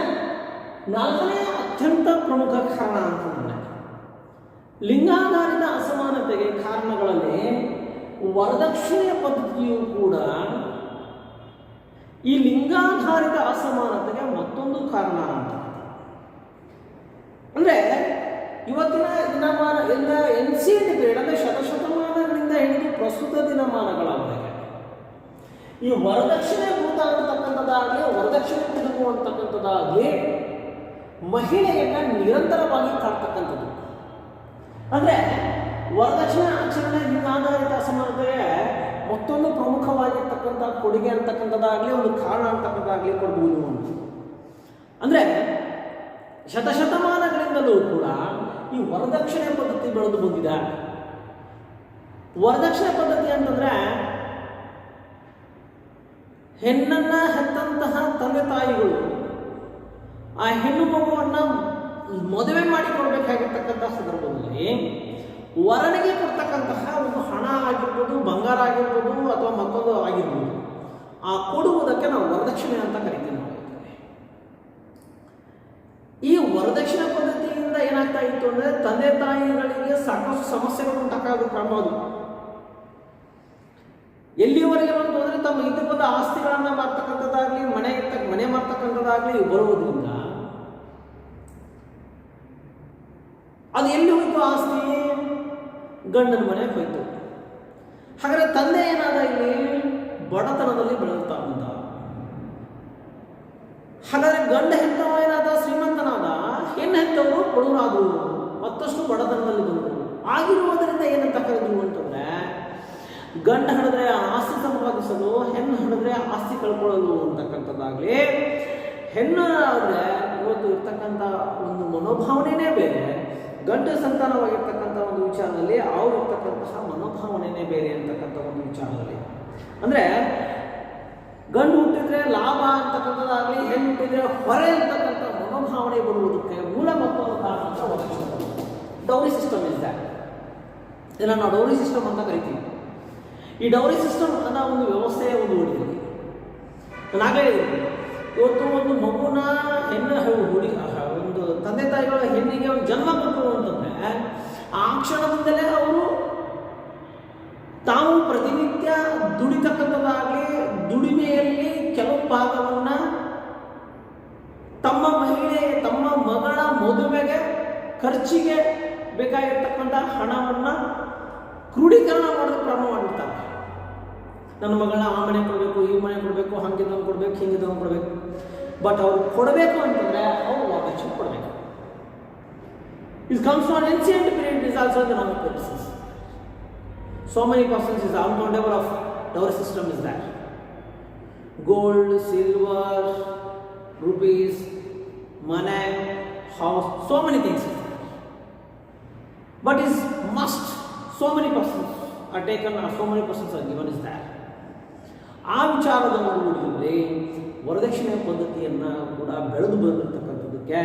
ನಾಲ್ಕನೇ ಅತ್ಯಂತ ಪ್ರಮುಖ ಕಾರಣ ಅಂತಂದರೆ ಲಿಂಗಾಧಾರಿತ ಅಸಮಾನತೆಗೆ ಕಾರಣಗಳಲ್ಲಿ ವರದಕ್ಷಿಣೆಯ ಪದ್ಧತಿಯು ಕೂಡ ಈ ಲಿಂಗಾಧಾರಿತ ಅಸಮಾನತೆಗೆ ಮತ್ತೊಂದು ಕಾರಣ ಅಂತ. ಅಂದರೆ ಇವತ್ತಿನ ದಿನಮಾನ ಎಲ್ಲ ಎನ್ಸಿಯಂಟ್ ಪೀರಿಯಡ್ ಅಂದರೆ ಶತಶತಮಾನಗಳಿಂದ ಹಿಡಿದು ಪ್ರಸ್ತುತ ದಿನಮಾನಗಳವರೆಗೆ ಈ ವರದಕ್ಷಿಣೆ ಭೂತ ಅಂತಕ್ಕಂಥದ್ದಾಗಲಿ ವರದಕ್ಷಿಣೆ ತಿರುಗು ಅಂತಕ್ಕಂಥದ್ದಾಗಲಿ ಮಹಿಳೆಯನ್ನ ನಿರಂತರವಾಗಿ ಕಾಡ್ತಕ್ಕಂಥದ್ದು. ಅಂದರೆ ವರದಕ್ಷಿಣೆ ಆಚರಣೆ ಲಿಂಗಾಧಾರಿತ ಅಸಮಾನತೆಗೆ ಮತ್ತೊಂದು ಪ್ರಮುಖವಾಗಿರ್ತಕ್ಕಂಥ ಕೊಡುಗೆ ಅಂತಕ್ಕಂಥದ್ದಾಗಲಿ ಒಂದು ಕಾರಣ ಅಂತಕ್ಕಂಥದ್ದಾಗಲಿ ಕೊಡ್ಬೋದು ಅಂತ. ಅಂದರೆ ಶತಶತಮಾನಗಳಿಂದಲೂ ಕೂಡ ಈ ವರದಕ್ಷಿಣೆ ಪದ್ಧತಿ ಬೆಳೆದು ಬಂದಿದೆ. ವರದಕ್ಷಿಣೆ ಪದ್ಧತಿ ಅಂತಂದರೆ ಹೆಣ್ಣನ್ನ ಹೆತ್ತಂತಹ ತಂದೆ ತಾಯಿಗಳು ಆ ಹೆಣ್ಣು ಮಗುವನ್ನು ಮದುವೆ ಮಾಡಿಕೊಡ್ಬೇಕಾಗಿರ್ತಕ್ಕಂಥ ಸಂದರ್ಭದಲ್ಲಿ ವರನಿಗೆ ಕೊಡ್ತಕ್ಕಂತಹ ಒಂದು ಹಣ ಆಗಿರ್ಬೋದು, ಬಂಗಾರ ಆಗಿರ್ಬೋದು, ಅಥವಾ ಮತ್ತೊಂದು ಆಗಿರ್ಬೋದು, ಆ ಕೊಡುವುದಕ್ಕೆ ನಾವು ವರದಕ್ಷಿಣೆ ಅಂತ ಕರಿತೀವಿ. ಈ ವರದಕ್ಷಿಣೆ ಪದ್ಧತಿಯಿಂದ ಏನಾಗ್ತಾ ಇತ್ತು ಅಂದರೆ ತಂದೆ ತಾಯಿಗಳಿಗೆ ಸಾಕಷ್ಟು ಸಮಸ್ಯೆಗಳು ಉಂಟಾಗೋದು ಕಾಣಬಹುದು. ಎಲ್ಲಿವರೆಗೆ ಬಂತು ಅಂದರೆ ತಮ್ಮ ಇದ್ದಕ್ಕೊಂದು ಆಸ್ತಿಗಳನ್ನು ಮಾರ್ತಕ್ಕಂಥದ್ದಾಗಲಿ ಮನೆ ಮಾರ್ತಕ್ಕಂಥದ್ದಾಗಲಿ ಬರುವುದರಿಂದ ಅದು ಎಲ್ಲಿ ಹೋಯ್ತು? ಆಸ್ತಿ ಗಂಡನ ಮನೆಗೆ ಹೋಯ್ತು. ಹಾಗಾದರೆ ತಂದೆ ಏನಾದ ಇಲ್ಲಿ ಬಡತನದಲ್ಲಿ ಬೆಳೆಯುತ್ತಾ ಬಂದ. ಹಾಗಾದರೆ ಗಂಡ ಹೆತ್ತವ ಏನಾದ ಶ್ರೀಮಂತನಾದ, ಹೆಣ್ಣು ಹೆತ್ತವರು ಬಡವರಾದರು, ಮತ್ತಷ್ಟು ಬಡತನದಲ್ಲಿ ಬಂದರು. ಆಗಿರುವುದರಿಂದ ಏನಂತ ಕರೆದ್ರು ಅಂತಂದರೆ ಗಂಡ ಹಿಡಿದ್ರೆ ಆಸ್ತಿ ಸಂಪಾದಿಸಲು, ಹೆಣ್ಣು ಹಿಡಿದ್ರೆ ಆಸ್ತಿ ಕಳ್ಕೊಳ್ಳೋದು ಅಂತಕ್ಕಂಥದ್ದಾಗಲಿ. ಹೆಣ್ಣು ಆದರೆ ಇವತ್ತು ಇರ್ತಕ್ಕಂಥ ಒಂದು ಮನೋಭಾವನೆಯೇ ಬೇರೆ, ಗಂಡ ಸಂತಾನವಾಗಿರ್ತಕ್ಕಂಥ ಒಂದು ವಿಚಾರದಲ್ಲಿ ಅವ್ರು ಇರ್ತಕ್ಕಂತಹ ಮನೋಭಾವನೆಯೇ ಬೇರೆ ಅಂತಕ್ಕಂಥ ಒಂದು ವಿಚಾರದಲ್ಲಿ. ಅಂದರೆ ಗಂಡು ಹುಟ್ಟಿದ್ರೆ ಲಾಭ ಅಂತಕ್ಕಂಥದ್ದಾಗಲಿ, ಹೆಣ್ಣು ಹುಟ್ಟಿದ್ರೆ ಹೊರೆ ಅಂತಕ್ಕಂಥ ಮನೋಭಾವನೆ ಬರುವುದಕ್ಕೆ ಮೂಲ ಮತ್ತೊಂದು ಕಾರಣ ಅಂತ ವರದಕ್ಷಿಣೆ. ಡೌರಿ ಸಿಸ್ಟಮ್ ಇದೆ, ಇದನ್ನು ನಾವು ಡೌರಿ ಸಿಸ್ಟಮ್ ಅಂತ ಕರಿತೀವಿ. ಈ ಡೌರಿ ಸಿಸ್ಟಮ್ ಅನ್ನೋ ಒಂದು ವ್ಯವಸ್ಥೆಯ ಒಂದು ಒಡೆಯಲ್ಲಿ ನಾಗೇ ಇವತ್ತು ಒಂದು ಮಗುನ ಒಂದು ತಂದೆ ತಾಯಿಗಳ ಹೆಣ್ಣಿಗೆ ಒಂದು ಜನ್ಮ ಕೊಟ್ಟರು ಅಂತಂದರೆ ಆ ಕ್ಷಣದಿಂದಲೇ ಅವರು ತಾವು ಪ್ರತಿನಿತ್ಯ ದುಡಿತಕ್ಕಂಥದ್ದಾಗಲಿ, ದುಡಿಮೆಯಲ್ಲಿ ಕೆಲವು ಭಾಗವನ್ನು ತಮ್ಮ ಮಗಳ ಮದುವೆಗೆ ಖರ್ಚಿಗೆ ಬೇಕಾಗಿರ್ತಕ್ಕಂಥ ಹಣವನ್ನು ಕ್ರೋಢೀಕರಣ ಮಾಡೋದು ಪ್ರಾರಂಭ ಮಾಡಿರ್ತಾರೆ. ನನ್ನ ಮಗಳನ್ನ ಆ ಮನೆ ಕೊಡಬೇಕು, ಈ ಮನೆ ಕೊಡಬೇಕು, ಹಂಗಿದ್ದವನು ಕೊಡಬೇಕು, ಹಿಂಗಿದ್ದವನು ಕೊಡಬೇಕು. ಬಟ್ ಅವ್ರು ಕೊಡಬೇಕು ಅಂತಂದರೆ ಅವರು ವರದಕ್ಷಿಣೆ ಕೊಡಬೇಕು. It comes from ancient period, it is also the normal purposes. So many persons is uncountable of dowry system is that. Gold, silver, rupees, money, house, so many things. But is must, so many persons are taken, or so many persons are given is that. ಆ ವಿಚಾರದ ನೋಡುವುದರಲ್ಲಿ ವರದಕ್ಷಿಣೆ ಪದ್ಧತಿಯನ್ನು ಕೂಡ ಬೆಳೆದು ಬಂದಿರತಕ್ಕಂಥದ್ದಕ್ಕೆ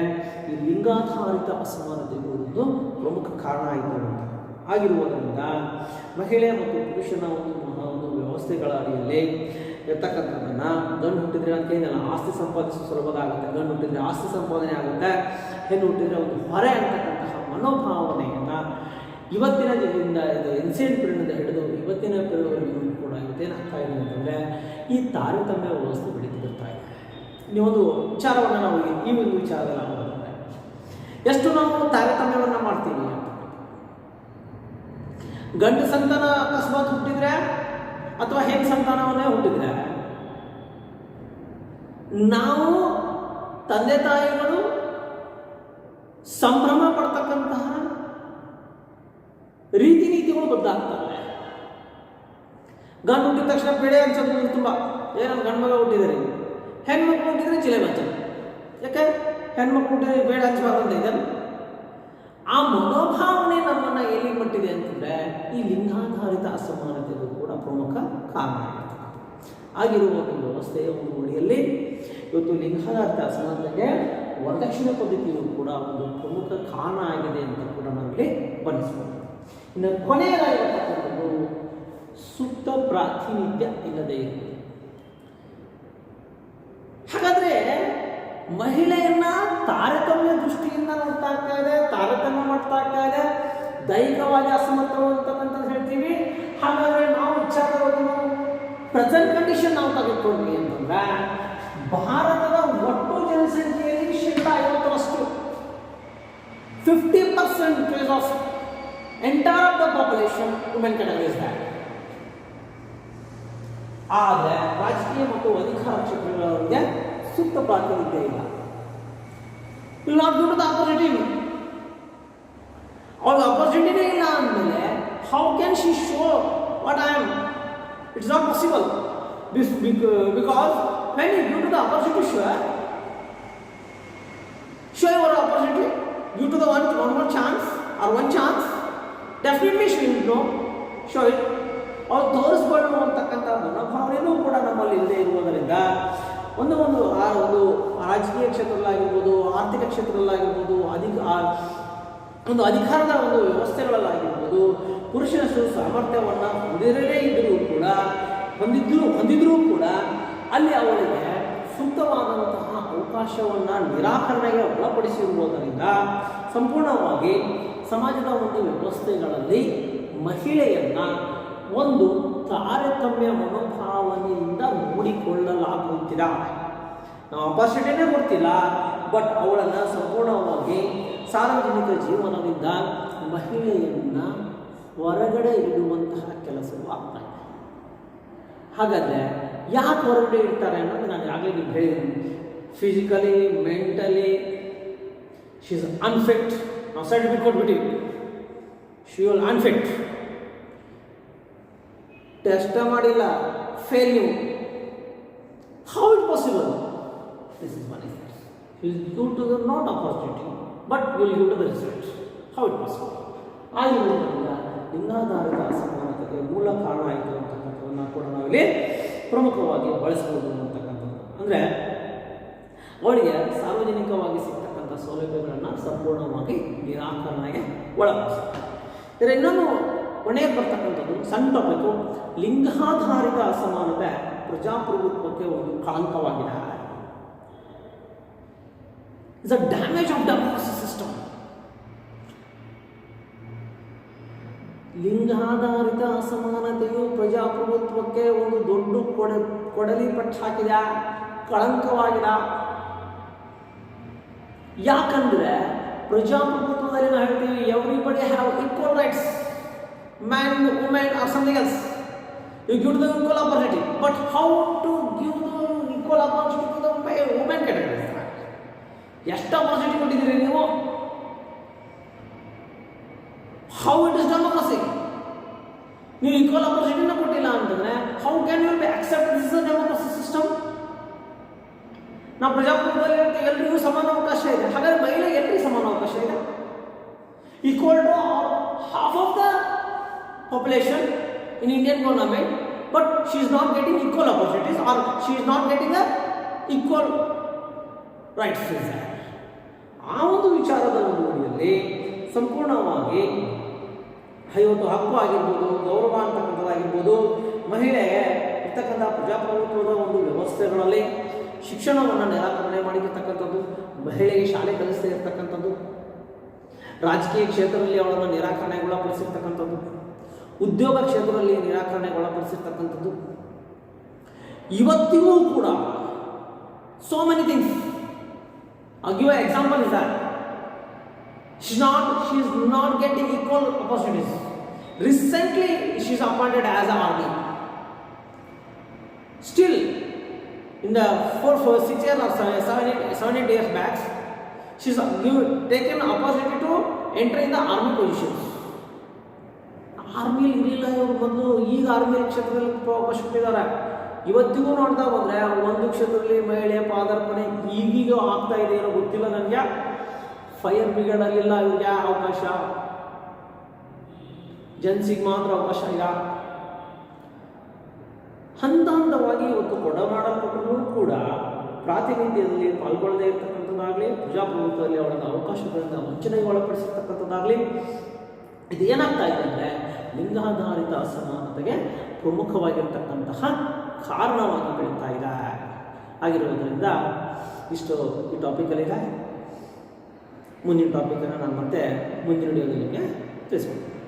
ಈ ಲಿಂಗಾಧಾರಿತ ಅಸಮಾನತೆಗೂ ಒಂದು ಪ್ರಮುಖ ಕಾರಣ ಆಗಿರುವುದರಿಂದ ಮಹಿಳೆ ಮತ್ತು ಪುರುಷನ ಒಂದು ವ್ಯವಸ್ಥೆಗಳ ಅಡಿಯಲ್ಲಿ ಇರ್ತಕ್ಕಂಥದ್ದನ್ನು ಗಂಡು ಹುಟ್ಟಿದ್ರೆ ಅಂತ ಏನಿಲ್ಲ, ಆಸ್ತಿ ಸಂಪಾದಿಸೋ ಸುಲಭ ಆಗುತ್ತೆ. ಗಂಡು ಹುಟ್ಟಿದ್ರೆ ಆಸ್ತಿ ಸಂಪಾದನೆ ಆಗುತ್ತೆ, ಹೆಣ್ಣು ಹುಟ್ಟಿದ್ರೆ ಒಂದು ಹೊರೆ ಅಂತಕ್ಕಂತಹ ಮನೋಭಾವನೆಯನ್ನು ಇವತ್ತಿನ ಎನ್ಸಿಯಂಟ್ ಪೀರಿಯಡ್ನಿಂದ ಹಿಡಿದು ಇವತ್ತಿನ ಪೀರಿಯಡ್ವರೆಗೂ ಕೂಡ ಇವತ್ತೇನಾಗ್ತಾ ಇದೆ ಅಂತಂದರೆ ಈ ತಾರತಮ್ಯ ವ್ಯವಸ್ಥೆ ಬೆಳೀತಿರ್ತಾ ಇದೆ. ಇನ್ನೊಂದು ವಿಚಾರವನ್ನು ನಾವು ಈ ಒಂದು ವಿಚಾರದಲ್ಲಿ ನಾವು ನೋಡಿದ್ರೆ ಎಷ್ಟು ನಾವು ತಾರತಮ್ಯವನ್ನು ಮಾಡ್ತೀವಿ ಅಂತ. ಗಂಡು ಸಂತಾನ ಅಕಸ್ಮಾತ್ ಹುಟ್ಟಿದ್ರೆ ಅಥವಾ ಹೆಣ್ಣು ಸಂತಾನವನ್ನೇ ಹುಟ್ಟಿದ್ರೆ ನಾವು ತಂದೆ ತಾಯಿಗಳು ಸಂಭ್ರಮ ಪಡ್ತಕ್ಕಂತಹ ರೀತಿ ನೀತಿಗಳು ಬದಲಾಗ್ತವೆ. ಗಂಡು ಹುಟ್ಟಿದ ತಕ್ಷಣ ಬೆಳೆ ಅನ್ಸೋದು ತುಂಬ ನಮ್ಮ ಗಂಡು ಮಗ ಹುಟ್ಟಿದರೆ, ಹೆಣ್ಮಕ್ಳು ಹುಟ್ಟಿದ್ರೆ ಚಿಲೆ ಬಚ್ಚೋದು. ಯಾಕೆ ಹೆಣ್ಮಕ್ಳು ಹುಟ್ಟಿದ್ರೆ ಬೇಡ ಹಂಚಬಾರ್ದು ಇದೆ. ಆ ಮನೋಭಾವನೆ ನಮ್ಮನ್ನ ಎಲ್ಲಿ ಮಟ್ಟಿದೆ ಅಂತಂದ್ರೆ ಈ ಲಿಂಗಾಧಾರಿತ ಅಸಮಾನತೆಗೂ ಕೂಡ ಪ್ರಮುಖ ಕಾರಣ ಆಗಿರುವ ಒಂದು ವ್ಯವಸ್ಥೆಯ ಒಂದು ಅಡಿಯಲ್ಲಿ ಇವತ್ತು ಲಿಂಗಾಧಾರಿತ ಅಸಮಾನತೆಗೆ ವರದಕ್ಷಿಣೆ ಪದ್ಧತಿಯು ಕೂಡ ಒಂದು ಪ್ರಮುಖ ಕಾರಣ ಆಗಿದೆ ಅಂತ ಕೂಡ ನಾವಿಲ್ಲಿ ಗಮನಿಸಬಹುದು. ಇನ್ನು ಕೊನೆಯದಾಗಿರತಕ್ಕಂಥದ್ದು ಸೂಕ್ತ ಪ್ರಾತಿನಿಧ್ಯ ಇಲ್ಲದೆ ಇರುವುದು. ಹಾಗಾದ್ರೆ ಮಹಿಳೆಯನ್ನ ತಾರತಮ್ಯ ದೃಷ್ಟಿಯಿಂದ ನೋಡ್ತಾ ಆಗ್ತಾ ಇದೆ, ತಾರತಮ್ಯ ಮಾಡ್ತಾ ಆಗ್ತಾ ಇದೆ, ದೈಹಿಕವಾಗಿ ಅಸಮರ್ಥರು ಅಂತಕ್ಕಂಥದ್ದು ಹೇಳ್ತೀವಿ. ಹಾಗಾದ್ರೆ ನಾವು ವಿಚಾರವನ್ನು ಪ್ರೆಸೆಂಟ್ ಕಂಡೀಷನ್ ನಾವು ತೆಗೆದುಕೊಂಡ್ವಿ ಅಂತಂದ್ರೆ ಭಾರತದ ಒಟ್ಟು ಜನಸಂಖ್ಯೆಯಲ್ಲಿ 50% 50% of entire of the population women category is that. ಆದರೆ ರಾಜಕೀಯ ಮತ್ತು ಅಧಿಕಾರ ಕ್ಷೇತ್ರಗಳವರಿಗೆ ಸೂಕ್ತ ಪ್ರಾತಿನಿಧ್ಯ ಇಲ್ಲ. Will not give to the opportunity. ಅವ್ರಿಗೆ ಆಪರ್ಚುನಿಟಿನೇ ಇಲ್ಲ ಅಂದಮೇಲೆ how can she show what I am? It's not possible. Because when you give to the opportunity, show your opportunity, give to the one more chance or one chance, definitely she will know, show it. ಅವ್ರು ತೋರಿಸ್ಕೊಳ್ಳು ಅಂತಕ್ಕಂಥ ಮನೋಭಾವನೆಯೂ ಕೂಡ ನಮ್ಮಲ್ಲಿ ಇಲ್ಲದೆ ಇರುವುದರಿಂದ ಒಂದು ರಾಜಕೀಯ ಕ್ಷೇತ್ರದಲ್ಲಾಗಿರ್ಬೋದು, ಆರ್ಥಿಕ ಕ್ಷೇತ್ರದಲ್ಲಾಗಿರ್ಬೋದು, ಒಂದು ಅಧಿಕಾರದ ಒಂದು ವ್ಯವಸ್ಥೆಗಳಲ್ಲಾಗಿರ್ಬೋದು ಪುರುಷನಷ್ಟು ಸಾಮರ್ಥ್ಯವನ್ನು ಹೊಂದಿರದೇ ಇದ್ದರೂ ಕೂಡ ಹೊಂದಿದ್ರೂ ಕೂಡ ಅಲ್ಲಿ ಅವಳಿಗೆ ಸೂಕ್ತವಾದಂತಹ ಅವಕಾಶವನ್ನು ನಿರಾಕರಣೆಗೆ ಒಳಪಡಿಸಿರುವುದರಿಂದ ಸಂಪೂರ್ಣವಾಗಿ ಸಮಾಜದ ಒಂದು ವ್ಯವಸ್ಥೆಗಳಲ್ಲಿ ಮಹಿಳೆಯನ್ನ ಒಂದು ತಾರತಮ್ಯ ಮನೋಭಾವನೆಯಿಂದ ನೋಡಿಕೊಳ್ಳಲಾಗುತ್ತಿಲ್ಲ. ನಾವು ಅಪರ್ಚುನಿಟಿನೇ ಕೊಡ್ತಿಲ್ಲ, ಬಟ್ ಅವಳನ್ನು ಸಂಪೂರ್ಣವಾಗಿ ಸಾರ್ವಜನಿಕ ಜೀವನದಿಂದ ಮಹಿಳೆಯನ್ನ ಹೊರಗಡೆ ಇಡುವಂತಹ ಕೆಲಸಗಳು ಆಗ್ತಾ ಇದೆ. ಹಾಗಾದರೆ ಯಾಕೆ ಹೊರಗಡೆ ಇಡ್ತಾರೆ ಅನ್ನೋದು ನಾನು ಆಗಲೇ ನಿಮ್ಗೆ ಹೇಳಿದ್ದೀನಿ. Physically, mentally she is unfit. ನಾವು ಸರ್ಟಿಫಿಕೇಟ್ ಕೊಟ್ಬಿಟ್ಟಿವಿ, ಶಿ ವಿಲ್ ಅನ್ಫಿಟ್. ಟೆಸ್ಟ್ ಮಾಡಿಲ್ಲ, fail. How it possible? This is money. You give to the not opportunity but you will give to the result. How it possible? ಆಗಿರುವುದರಿಂದ ಲಿಂಗಾಧಾರಿತ ಅಸಮಾನತೆಗೆ ಮೂಲ ಕಾರಣ ಆಯಿತು ಅಂತಕ್ಕಂಥದ್ದನ್ನು ಕೂಡ ನಾವಿಲ್ಲಿ ಪ್ರಮುಖವಾಗಿ ಬಳಸ್ಬೋದು ಅಂತಕ್ಕಂಥದ್ದು. ಅಂದರೆ ಅವಳಿಗೆ ಸಾರ್ವಜನಿಕವಾಗಿ ಸಿಗ್ತಕ್ಕಂಥ ಸೌಲಭ್ಯಗಳನ್ನು ಸಂಪೂರ್ಣವಾಗಿ ನಿರಾಕರಣೆಗೆ ಒಳಪಡಿಸ್ತಾರೆ. ಇನ್ನೊಂದು ಕೊನೆಗೆ ಬರ್ತಕ್ಕಂಥದ್ದು ಸಣ್ಣ ಟಾಪಿಕ್ಕು, ಲಿಂಗಾಧಾರಿತ ಅಸಮಾನತೆ ಪ್ರಜಾಪ್ರಭುತ್ವಕ್ಕೆ ಒಂದು ಕಳಂಕವಾಗಿದೆ. It's a damage of democracy system. ಲಿಂಗಾಧಾರಿತ ಅಸಮಾನತೆಯು ಪ್ರಜಾಪ್ರಭುತ್ವಕ್ಕೆ ಒಂದು ದೊಡ್ಡ ಕೊಡಲಿ ಪಟ್ಟು ಹಾಕಿದ, ಕಳಂಕವಾಗಿದೆ. ಯಾಕಂದ್ರೆ ಪ್ರಜಾಪ್ರಭುತ್ವದಲ್ಲಿ ನಾವು ಹೇಳ್ತೀವಿ everybody have equal rights, man, women or something else. You give to the equal opportunity, but how to give the equal opportunity to the women category? ಎಷ್ಟು ಆಪರ್ಚುನಿಟಿ ಕೊಟ್ಟಿದ್ದೀರಿ ನೀವು? How it is democracy? ನೀವು ಈಕ್ವಲ್ ಆಪರ್ಚುನಿಟಿನ ಕೊಟ್ಟಿಲ್ಲ ಅಂತಂದ್ರೆ how can you be accept this democracy system? ನಾವು ಪ್ರಜಾಪ್ರಭುತ್ವದಲ್ಲಿ ಎಲ್ರಿಗೂ ಸಮಾನ ಅವಕಾಶ ಇದೆ. ಹಾಗಾದ್ರೆ ಮಹಿಳೆ ಎಲ್ರಿಗೂ ಸಮಾನ ಅವಕಾಶ ಇದೆ. Equal to half of the population in Indian government, but she is not getting equal opportunities or she is not getting the equal rights. ಆ ಒಂದು ವಿಚಾರದ ಒಂದು ನೋಡಿದಲ್ಲಿ ಸಂಪೂರ್ಣವಾಗಿ ಇವತ್ತು ಹಕ್ಕು ಆಗಿರ್ಬೋದು, ಗೌರವ ಅಂತಕ್ಕಂಥದ್ದಾಗಿರ್ಬೋದು, ಮಹಿಳೆಗೆ ಇರ್ತಕ್ಕಂಥ ಪ್ರಜಾಪ್ರಭುತ್ವದ ಒಂದು ವ್ಯವಸ್ಥೆಗಳಲ್ಲಿ ಶಿಕ್ಷಣವನ್ನು ನಿರಾಕರಣೆ ಮಾಡಿರ್ತಕ್ಕಂಥದ್ದು, ಮಹಿಳೆಗೆ ಶಾಲೆ ಕಲಿಸದೇ ಇರತಕ್ಕಂಥದ್ದು, ರಾಜಕೀಯ ಕ್ಷೇತ್ರದಲ್ಲಿ ಅವಳನ್ನು ನಿರಾಕರಣೆಗೊಳಪಡಿಸಿರ್ತಕ್ಕಂಥದ್ದು, ಉದ್ಯೋಗ ಕ್ಷೇತ್ರದಲ್ಲಿ ನಿರಾಕರಣೆಗೊಳಪಡಿಸಿರ್ತಕ್ಕಂಥದ್ದು, ಇವತ್ತಿಗೂ ಕೂಡ So many things. I'll give an example is that she is not getting equal opportunities. Recently, she is appointed as an army. Still, in the 6 years or 7 8 years back, she's taken opportunity to enter in the army positions. ಆರ್ಮಿಲಿ ಇರಲಿಲ್ಲ ಇವರು ಮೊದಲು, ಈಗ ಆರ್ಮಿ ಕ್ಷೇತ್ರದಲ್ಲಿ ಅವಕಾಶ ಕೊಟ್ಟಿದ್ದಾರೆ. ಇವತ್ತಿಗೂ ನೋಡ್ತಾ ಬಂದರೆ ಒಂದು ಕ್ಷೇತ್ರದಲ್ಲಿ ಮಹಿಳೆಯ ಪಾದಾರ್ಪಣೆ ಈಗೀಗ ಆಗ್ತಾ ಇದೆ ಏನೋ ಗೊತ್ತಿಲ್ಲ ನನಗೆ. ಫೈರ್ ಬ್ರಿಗೇಡಲ್ಲಿಲ್ಲ ಇವ್ರಿಗೆ ಅವಕಾಶ, ಜೆಂಟ್ಸಿಗೆ ಮಾತ್ರ ಅವಕಾಶ ಇಲ್ಲ. ಹಂತ ಹಂತವಾಗಿ ಇವತ್ತು ಕೊಡಮಾಡಲ್ಪಟ್ಟರೂ ಕೂಡ ಪ್ರಾತಿನಿಧ್ಯದಲ್ಲಿ ಪಾಲ್ಗೊಳ್ಳದೇ ಇರತಕ್ಕಂಥದ್ದಾಗಲಿ, ಪ್ರಜಾಪ್ರಭುತ್ವದಲ್ಲಿ ಅವರನ್ನು ಅವಕಾಶಗಳಿಂದ ವಂಚನೆಗೆ ಒಳಪಡಿಸಿರ್ತಕ್ಕಂಥದ್ದಾಗಲಿ, ಇದು ಏನಾಗ್ತಾ ಇದೆ ಅಂದರೆ ಲಿಂಗಾಧಾರಿತ ಅಸಮಾನತೆಗೆ ಪ್ರಮುಖವಾಗಿರ್ತಕ್ಕಂತಹ ಕಾರಣವಾಗಿ ಬೆಳೀತಾ ಇದೆ. ಆಗಿರೋದ್ರಿಂದ ಇಷ್ಟು ಈ ಟಾಪಿಕಲ್ಲಿದೆ. ಮುಂದಿನ ಟಾಪಿಕನ್ನು ನಾನು ಮತ್ತೆ ಮುಂದಿನ ವಿಡಿಯೋದಲ್ಲಿ ನಿಮಗೆ ತಿಳಿಸ್ಕೊಡ್ತೀನಿ.